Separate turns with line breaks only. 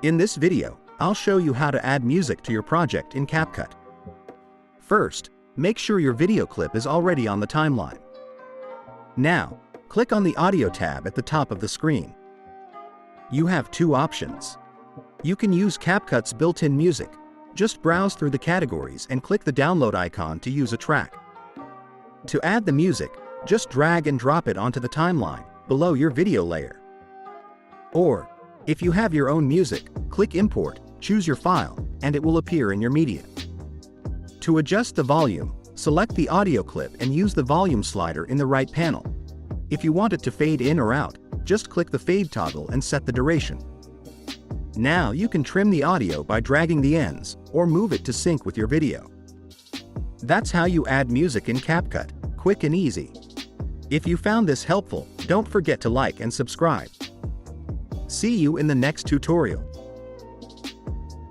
In this video, I'll show you how to add music to your project in CapCut. First, make sure your video clip is already on the timeline. Now, click on the Audio tab at the top of the screen. You have two options. You can use CapCut's built-in music. Just browse through the categories and click the download icon to use a track. To add the music, just drag and drop it onto the timeline below your video layer. Or, if you have your own music, click Import, choose your file, and it will appear in your media. To adjust the volume, select the audio clip and use the volume slider in the right panel. If you want it to fade in or out, just click the fade toggle and set the duration. Now you can trim the audio by dragging the ends, or move it to sync with your video. That's how you add music in CapCut, quick and easy. If you found this helpful, don't forget to like and subscribe. See you in the next tutorial.